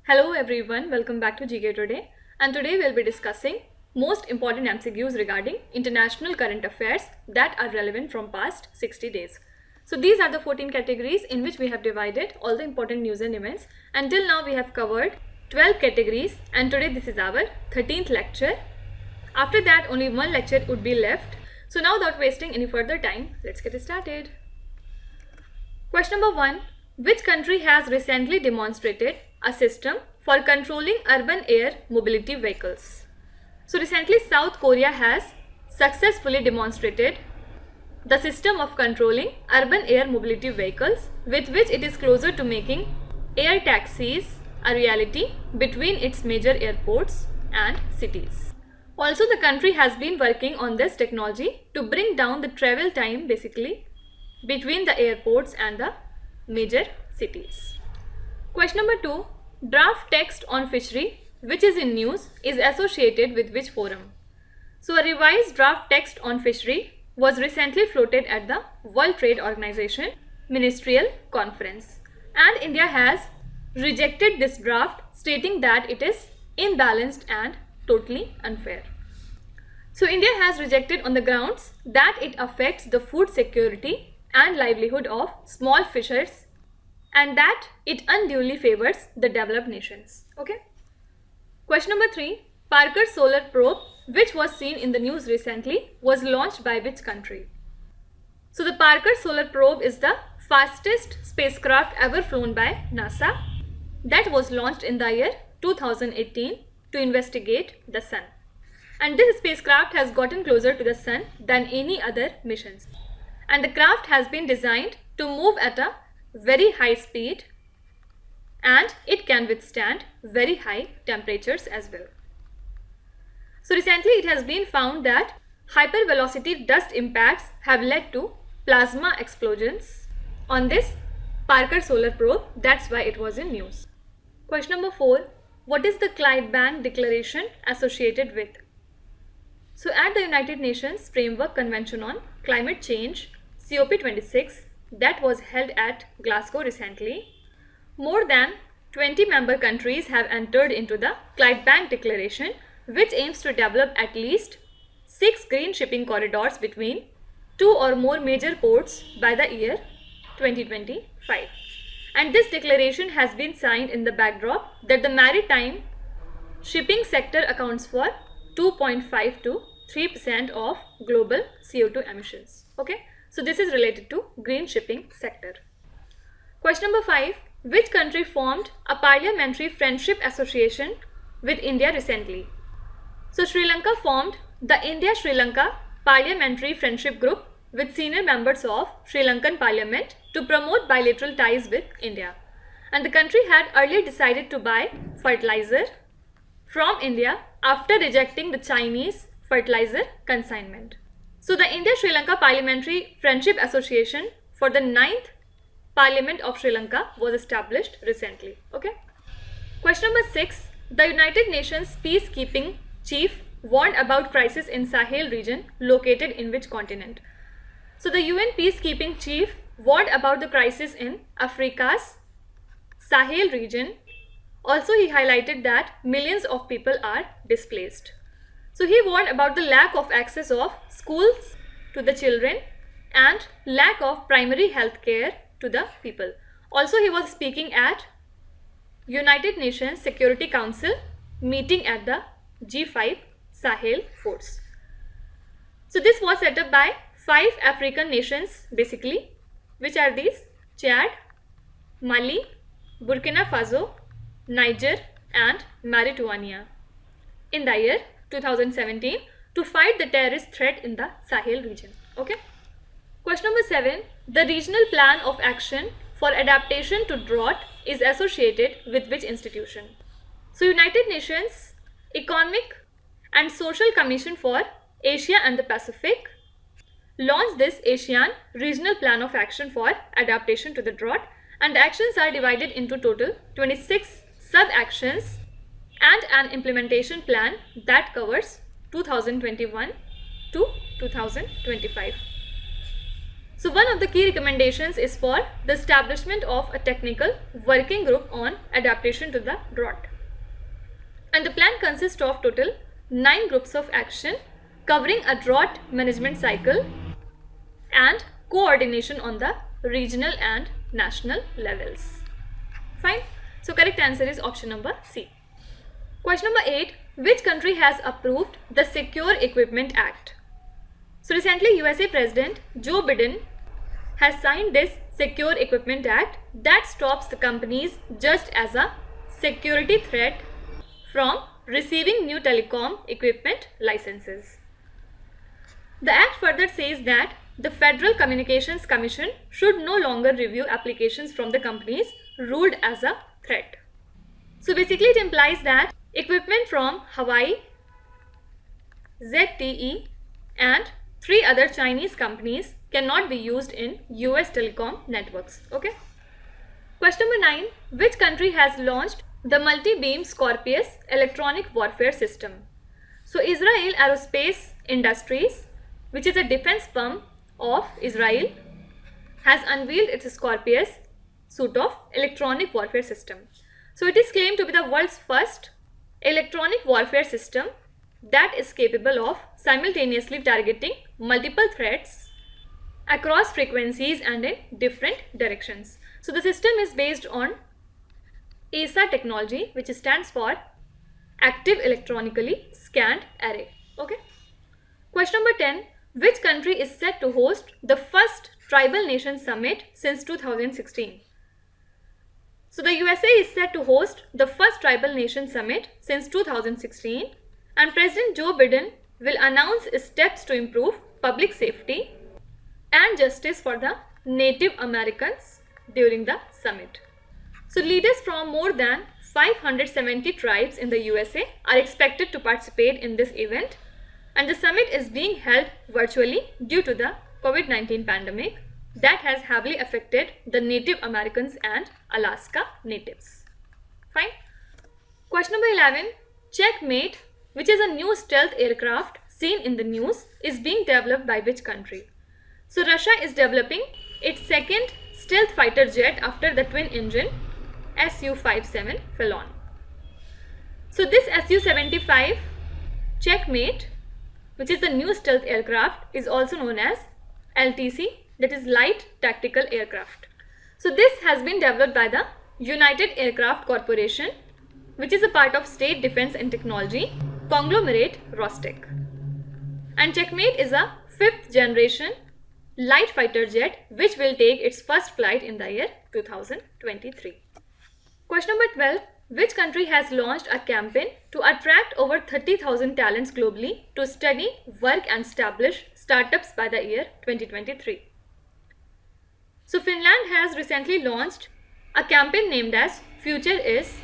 Hello everyone, welcome back to GK Today, and today we'll be discussing most important MCQs regarding international current affairs that are relevant from past 60 days. So these are the 14 categories in which we have divided all the important news and events. Until now we have covered 12 categories and today this is our 13th lecture. After that only one lecture would be left. So now without wasting any further time, let's get started. Question number 1. Which country has recently demonstrated a system for controlling urban air mobility vehicles? So recently South Korea has successfully demonstrated the system of controlling urban air mobility vehicles, with which it is closer to making air taxis a reality between its major airports and cities. Also, the country has been working on this technology to bring down the travel time basically between the airports and the major cities. Question number 2. Draft text on fishery, which is in news, is associated with which forum? So a revised draft text on fishery was recently floated at the World Trade Organization Ministerial Conference, and India has rejected this draft, stating that it is imbalanced and totally unfair. So India has rejected on the grounds that it affects the food security and livelihood of small fishers and that it unduly favors the developed nations. Okay. Question number 3. Parker solar probe, which was seen in the news recently, was launched by which country? So the Parker solar probe is the fastest spacecraft ever flown by NASA that was launched in the year 2018 to investigate the sun. And this spacecraft has gotten closer to the sun than any other missions. And the craft has been designed to move at a very high speed and it can withstand very high temperatures as well. So recently it has been found that hypervelocity dust impacts have led to plasma explosions on this Parker solar probe. That's why it was in news. Question number 4. What is the Clydebank Declaration associated with? So at the United Nations Framework Convention on Climate Change, COP26, that was held at Glasgow recently, more than 20 member countries have entered into the Clydebank Declaration, which aims to develop at least 6 green shipping corridors between 2 or more major ports by the year 2025. And this declaration has been signed in the backdrop that the maritime shipping sector accounts for 2.5 to 3% of global CO2 emissions. Okay. So this is related to green shipping sector. Question number 5. Which country formed a Parliamentary Friendship Association with India recently? So Sri Lanka formed the India-Sri Lanka Parliamentary Friendship Group with senior members of Sri Lankan Parliament to promote bilateral ties with India. And the country had earlier decided to buy fertilizer from India after rejecting the Chinese fertilizer consignment. So the India-Sri Lanka Parliamentary Friendship Association for the 9th Parliament of Sri Lanka was established recently. Okay. Question number 6. The United Nations Peacekeeping Chief warned about crisis in Sahel region located in which continent? So the UN Peacekeeping Chief warned about the crisis in Africa's Sahel region. Also he highlighted that millions of people are displaced. So he warned about the lack of access of schools to the children and lack of primary health care to the people. Also he was speaking at United Nations Security Council meeting at the G5 Sahel Force. So this was set up by 5 African nations basically, which are these: Chad, Mali, Burkina Faso, Niger and Mauritania in the year 2017 to fight the terrorist threat in the Sahel region. Okay. Question number 7. The Regional Plan of Action for Adaptation to Drought is associated with which institution? So United Nations Economic and Social Commission for Asia and the Pacific launched this ASEAN Regional Plan of Action for Adaptation to the Drought, and the actions are divided into total 26 sub-actions and an implementation plan that covers 2021 to 2025. So one of the key recommendations is for the establishment of a technical working group on adaptation to the drought. And the plan consists of total 9 groups of action covering a drought management cycle and coordination on the regional and national levels. Fine. So correct answer is option number C. Question number 8. Which country has approved the Secure Equipment Act? So recently USA President Joe Biden has signed this Secure Equipment Act that stops the companies judged as a security threat from receiving new telecom equipment licenses. The act further says that the Federal Communications Commission should no longer review applications from the companies ruled as a threat. So basically it implies that equipment from Hawaii, ZTE and 3 other Chinese companies cannot be used in US telecom networks. Okay. Question number 9. Which country has launched the multi-beam Scorpius electronic warfare system? So Israel Aerospace Industries, which is a defense firm of Israel, has unveiled its Scorpius suite of electronic warfare system. So it is claimed to be the world's first electronic warfare system that is capable of simultaneously targeting multiple threats across frequencies and in different directions. So the system is based on DA-ASAT technology, which stands for Active Electronically Scanned Array. Okay. Question number 10. Which country is set to host the first Tribal Nation Summit since 2016? So the USA is set to host the first Tribal Nation Summit since 2016, and President Joe Biden will announce steps to improve public safety and justice for the Native Americans during the summit. So leaders from more than 570 tribes in the USA are expected to participate in this event, and the summit is being held virtually due to the COVID-19 pandemic that has heavily affected the Native Americans and Alaska natives. Fine. Question number 11. Checkmate, which is a new stealth aircraft seen in the news, is being developed by which country? So Russia is developing its second stealth fighter jet after the twin-engine Su-57 Phelan. So this Su-75 Checkmate, which is the new stealth aircraft, is also known as LTC, that is Light Tactical Aircraft. So this has been developed by the United Aircraft Corporation, which is a part of State Defense and Technology conglomerate Rostec. And Checkmate is a 5th generation light fighter jet which will take its first flight in the year 2023. Question number 12. Which country has launched a campaign to attract over 30,000 talents globally to study, work and establish startups by the year 2023? So Finland has recently launched a campaign named as Future is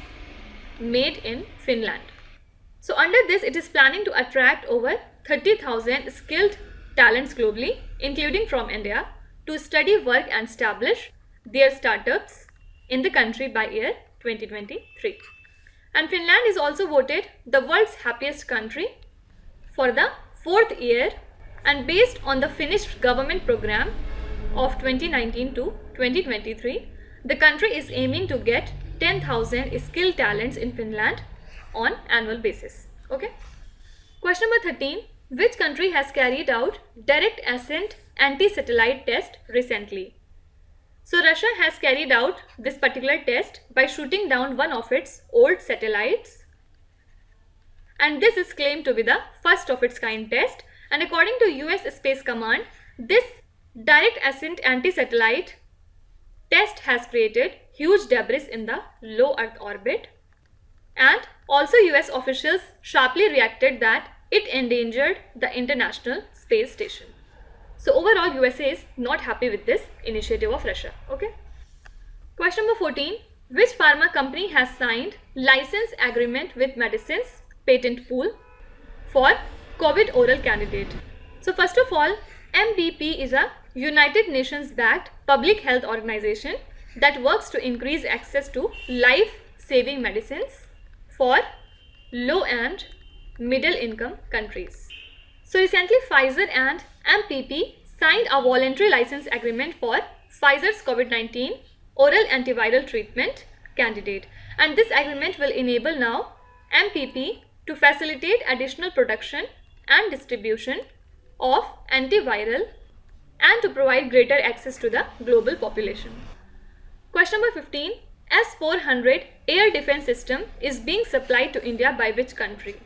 Made in Finland. So under this, it is planning to attract over 30,000 skilled talents globally, including from India, to study, work and establish their startups in the country by year 2023. And Finland is also voted the world's happiest country for the 4th year, and based on the Finnish government program of 2019 to 2023, the country is aiming to get 10,000 skilled talents in Finland on annual basis. Okay. Question number 13. Which country has carried out Direct-Ascent Anti Satellite test recently? So Russia has carried out this particular test by shooting down one of its old satellites, and this is claimed to be the first of its kind test, and according to US Space Command, this Direct-Ascent Anti Satellite test has created huge debris in the low Earth orbit, and also US officials sharply reacted that it endangered the International Space Station. So overall, USA is not happy with this initiative of Russia. Okay. Question number 14. Which pharma company has signed license agreement with Medicines Patent Pool for COVID oral candidate? So first of all, MPP is a United Nations backed public health organization that works to increase access to life-saving medicines for low and middle income countries. So recently Pfizer and MPP signed a voluntary license agreement for Pfizer's COVID-19 oral antiviral treatment candidate, and this agreement will enable now MPP to facilitate additional production and distribution of antiviral and to provide greater access to the global population. Question number 15. S-400 air defense system is being supplied to India by which country?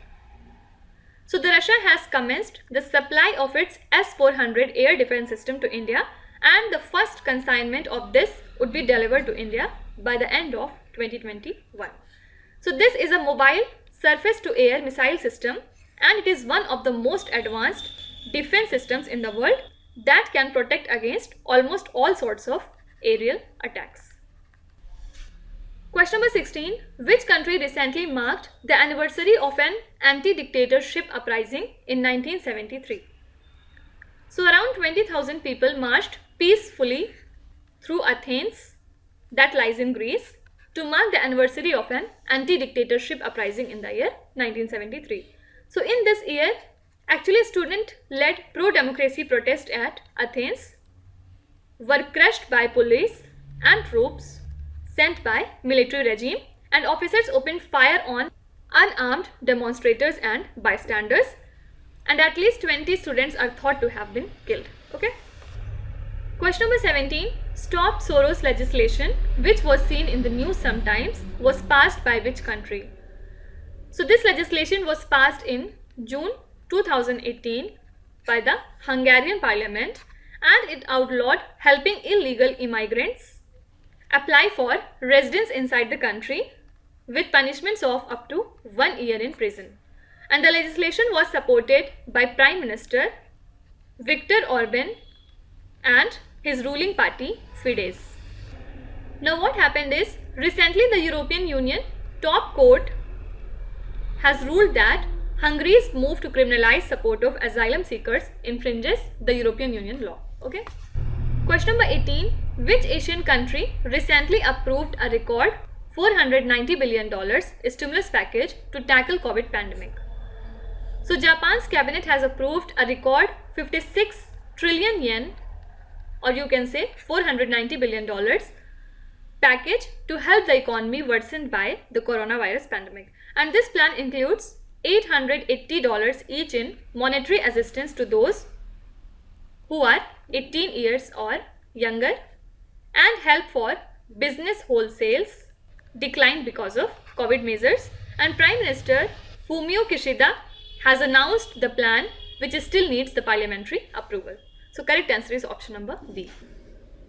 So the Russia has commenced the supply of its S-400 air defense system to India, and the first consignment of this would be delivered to India by the end of 2021. So this is a mobile surface-to-air missile system, and it is one of the most advanced defense systems in the world that can protect against almost all sorts of aerial attacks. Question number 16. Which country recently marked the anniversary of an anti-dictatorship uprising in 1973? So around 20,000 people marched peacefully through Athens, that lies in Greece, to mark the anniversary of an anti-dictatorship uprising in the year 1973. So in this year, actually student-led pro-democracy protests at Athens were crushed by police and troops sent by military regime, and officers opened fire on unarmed demonstrators and bystanders, and at least 20 students are thought to have been killed. Okay. Question number 17. Stop Soros legislation, which was seen in the news sometimes, was passed by which country? So this legislation was passed in June 2018 by the Hungarian Parliament, and it outlawed helping illegal immigrants apply for residence inside the country with punishments of up to 1 year in prison. And the legislation was supported by Prime Minister Viktor Orban and his ruling party Fidesz. Now what happened is, recently the European Union top court has ruled that Hungary's move to criminalize support of asylum seekers infringes the European Union law. Okay. Question number 18. Which Asian country recently approved a record $490 billion stimulus package to tackle COVID pandemic? So Japan's cabinet has approved a record 56 trillion yen, or you can say $490 billion package to help the economy worsened by the coronavirus pandemic. And this plan includes $880 each in monetary assistance to those who are 18 years or younger, and help for business wholesales declined because of COVID measures. And Prime Minister Fumio Kishida has announced the plan, which still needs the parliamentary approval. So correct answer is option number B.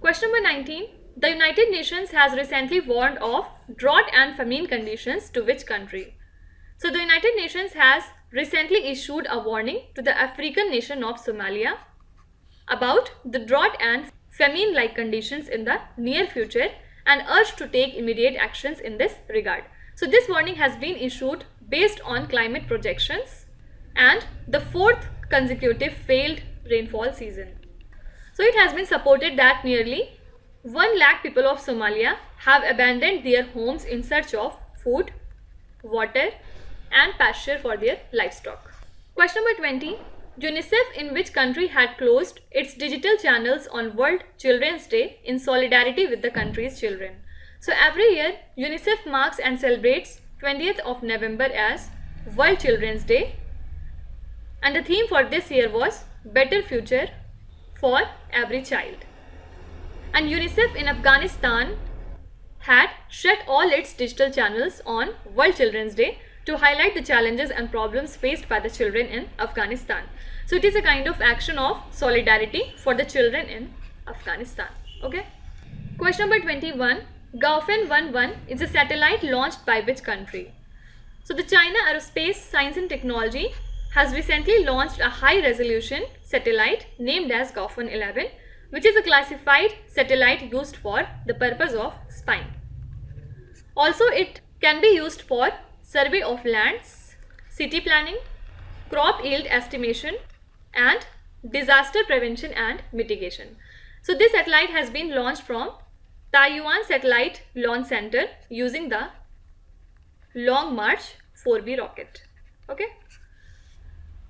Question number 19. The United Nations has recently warned of drought and famine conditions to which country? So the United Nations has recently issued a warning to the African nation of Somalia about the drought and famine-like conditions in the near future, and urged to take immediate actions in this regard. So this warning has been issued based on climate projections and the fourth consecutive failed rainfall season. So it has been supported that nearly 1 lakh people of Somalia have abandoned their homes in search of food, water and pasture for their livestock. Question number 20. UNICEF in which country had closed its digital channels on World Children's Day in solidarity with the country's children? So every year UNICEF marks and celebrates 20th of November as World Children's Day, and the theme for this year was Better Future for Every Child. And UNICEF in Afghanistan had shut all its digital channels on World Children's Day to highlight the challenges and problems faced by the children in Afghanistan. So it is a kind of action of solidarity for the children in Afghanistan. Okay. Question number 21. Gaofen 11 is a satellite launched by which country? So the China Aerospace Science and Technology has recently launched a high-resolution satellite named as Gaofen 11, which is a classified satellite used for the purpose of spying. Also, it can be used for survey of lands, city planning, crop yield estimation, and disaster prevention and mitigation. So this satellite has been launched from Taiwan Satellite Launch Center using the Long March 4B rocket. Okay.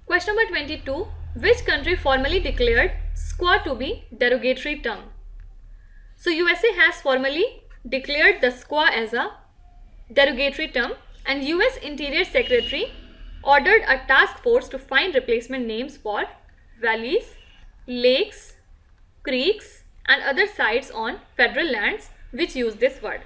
Question number 22. which country formally declared squaw to be derogatory term? So USA has formally declared the squaw as a derogatory term, and US Interior Secretary ordered a task force to find replacement names for valleys, lakes, creeks and other sites on federal lands which use this word.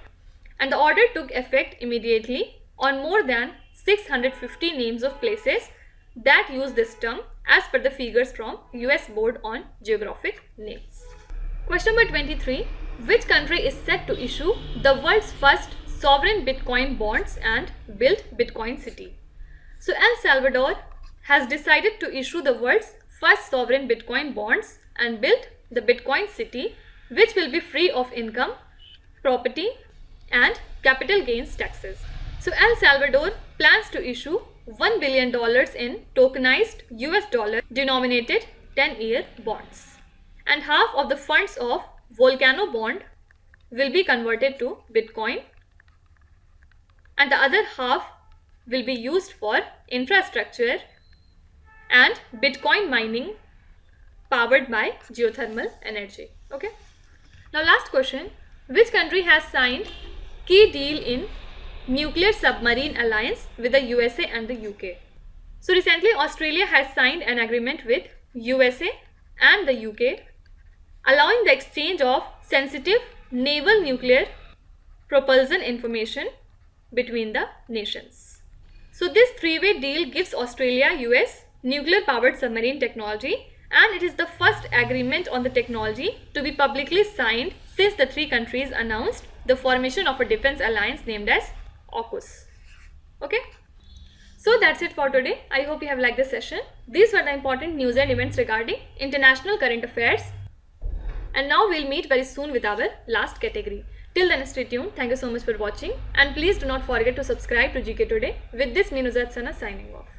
And the order took effect immediately on more than 650 names of places that use this term as per the figures from US Board on Geographic Names. Question number 23. Which country is set to issue the world's first sovereign Bitcoin bonds and build Bitcoin city? So El Salvador has decided to issue the world's first sovereign Bitcoin bonds and build the Bitcoin city, which will be free of income, property and capital gains taxes. So El Salvador plans to issue $1 billion in tokenized US dollar denominated 10-year bonds. And half of the funds of Volcano bond will be converted to Bitcoin, and the other half will be used for infrastructure and Bitcoin mining powered by geothermal energy. Okay. Now last question. Which country has signed key deal in nuclear submarine alliance with the USA and the UK? So recently Australia has signed an agreement with USA and the UK allowing the exchange of sensitive naval nuclear propulsion information between the nations. So this three-way deal gives Australia US nuclear powered submarine technology, and it is the first agreement on the technology to be publicly signed since the three countries announced the formation of a defense alliance named as AUKUS. Okay. So that's it for today. I hope you have liked this session. These were the important news and events regarding international current affairs. And now we'll meet very soon with our last category. Till then, stay tuned. Thank you so much for watching. And please do not forget to subscribe to GK Today. With this, me Nuzhat Sana signing off.